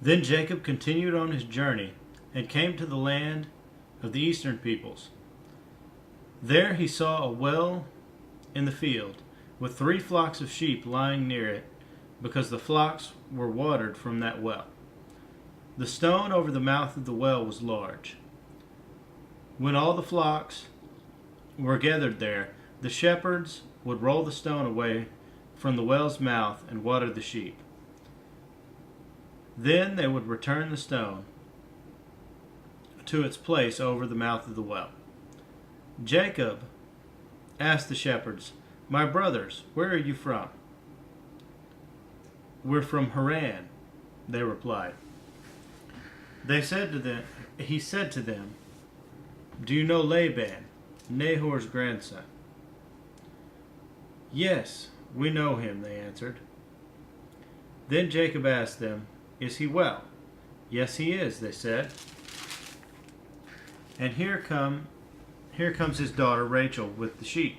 Then Jacob continued on his journey and came to the land of the eastern peoples. There he saw a well in the field, with 3 flocks of sheep lying near it, because the flocks were watered from that well. The stone over the mouth of the well was large. When all the flocks were gathered there, the shepherds would roll the stone away from the well's mouth and water the sheep. Then they would return the stone to its place over the mouth of the well. Jacob asked the shepherds, "My brothers, where are you from?" "We're from Haran," they replied. He said to them, "Do you know Laban, Nahor's grandson?" "Yes, we know him," they answered. Then Jacob asked them, "Is he well?" "Yes, he is," they said. "And here comes his daughter Rachel with the sheep."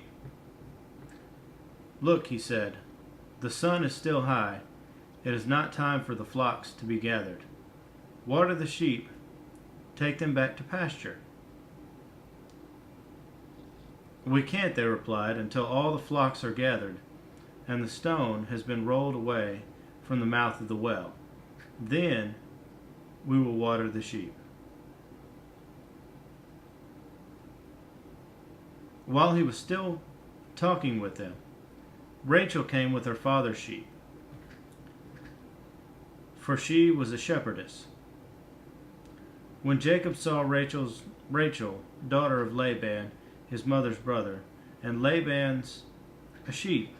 "Look," he said, "the sun is still high. It is not time for the flocks to be gathered. Water the sheep, take them back to pasture." "We can't," they replied, "until all the flocks are gathered, and the stone has been rolled away from the mouth of the well. Then we will water the sheep." While he was still talking with them, Rachel came with her father's sheep, for she was a shepherdess. When Jacob saw Rachel, daughter of Laban, his mother's brother, and Laban's sheep,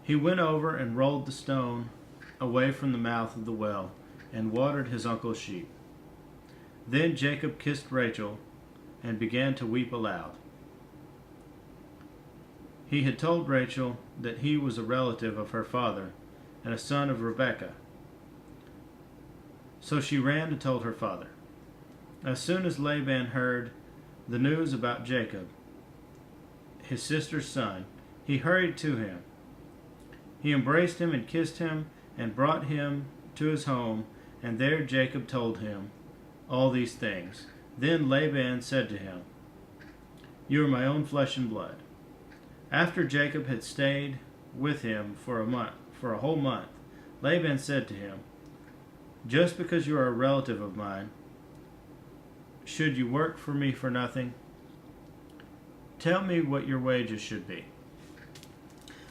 he went over and rolled the stone away from the mouth of the well and watered his uncle's sheep. Then Jacob kissed Rachel and began to weep aloud. He had told Rachel that he was a relative of her father and a son of Rebekah. So she ran and told her father. As soon as Laban heard the news about Jacob, his sister's son, he hurried to him. He embraced him and kissed him and brought him to his home, and there Jacob told him all these things. Then Laban said to him, "You are my own flesh and blood." After Jacob had stayed with him for a whole month, Laban said to him, "Just because you are a relative of mine, should you work for me for nothing? Tell me what your wages should be."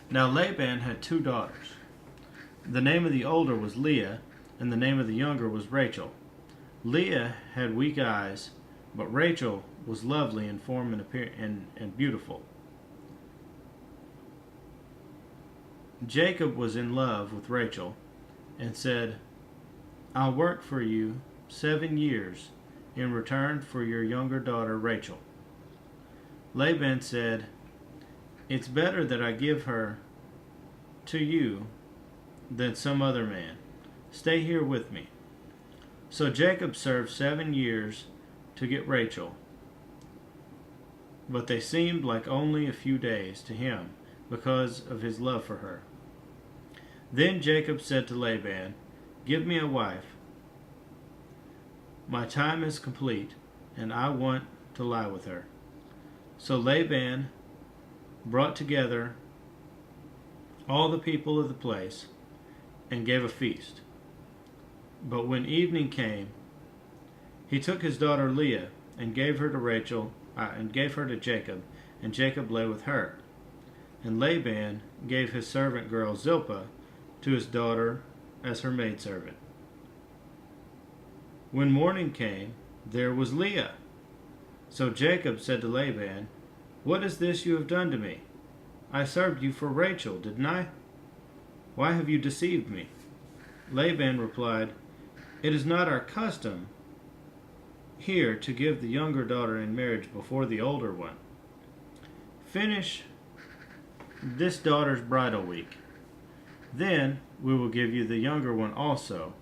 Now Laban had 2 daughters. The name of the older was Leah, and the name of the younger was Rachel. Leah had weak eyes, but Rachel was lovely in form and beautiful. Jacob was in love with Rachel and said, "I'll work for you 7 years in return for your younger daughter Rachel." Laban said, "It's better that I give her to you than some other man. Stay here with me." So Jacob served 7 years to get Rachel, but they seemed like only a few days to him because of his love for her. Then Jacob said to Laban, "Give me a wife. My time is complete, and I want to lie with her." So Laban brought together all the people of the place and gave a feast. But when evening came, he took his daughter Leah and gave her to Jacob, and Jacob lay with her. And Laban gave his servant girl Zilpah to his daughter as her maidservant. When morning came, there was Leah. So Jacob said to Laban, "What is this you have done to me? I served you for Rachel, didn't I? Why have you deceived me?" Laban replied, "It is not our custom here to give the younger daughter in marriage before the older one. Finish this daughter's bridal week. Then we will give you the younger one also.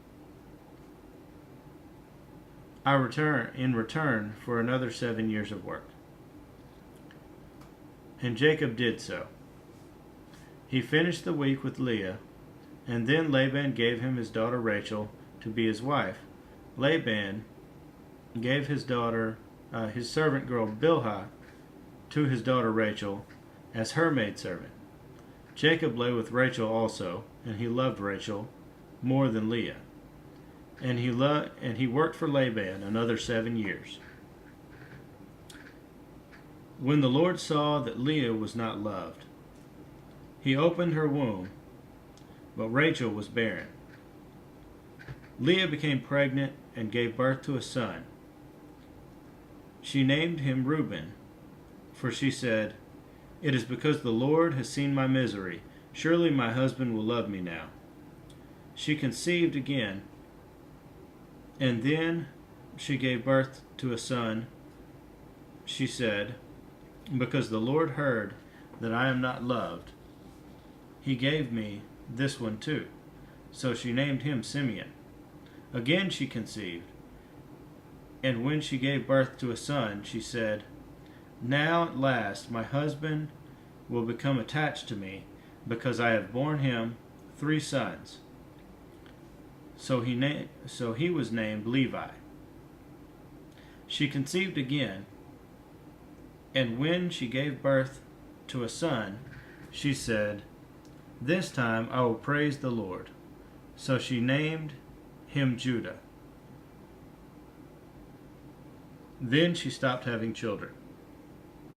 In return for another 7 years of work." And Jacob did so. He finished the week with Leah, And then Laban gave him his daughter Rachel to be his wife. Laban gave his daughter, his servant girl Bilhah, to his daughter Rachel as her maidservant. Jacob lay with Rachel also, and he loved Rachel more than Leah. And he worked for Laban another 7 years. When the Lord saw that Leah was not loved, he opened her womb, but Rachel was barren. Leah became pregnant and gave birth to a son. She named him Reuben, for she said, "It is because the Lord has seen my misery. Surely my husband will love me now." She conceived again, and then she gave birth to a son. She said, "Because the Lord heard that I am not loved, he gave me this one too." So she named him Simeon. Again she conceived, and when she gave birth to a son, she said, "Now at last my husband will become attached to me, because I have borne him 3 sons." So he was named Levi. She conceived again, and when she gave birth to a son, she said, "This time I will praise the Lord." So she named him Judah. Then she stopped having children.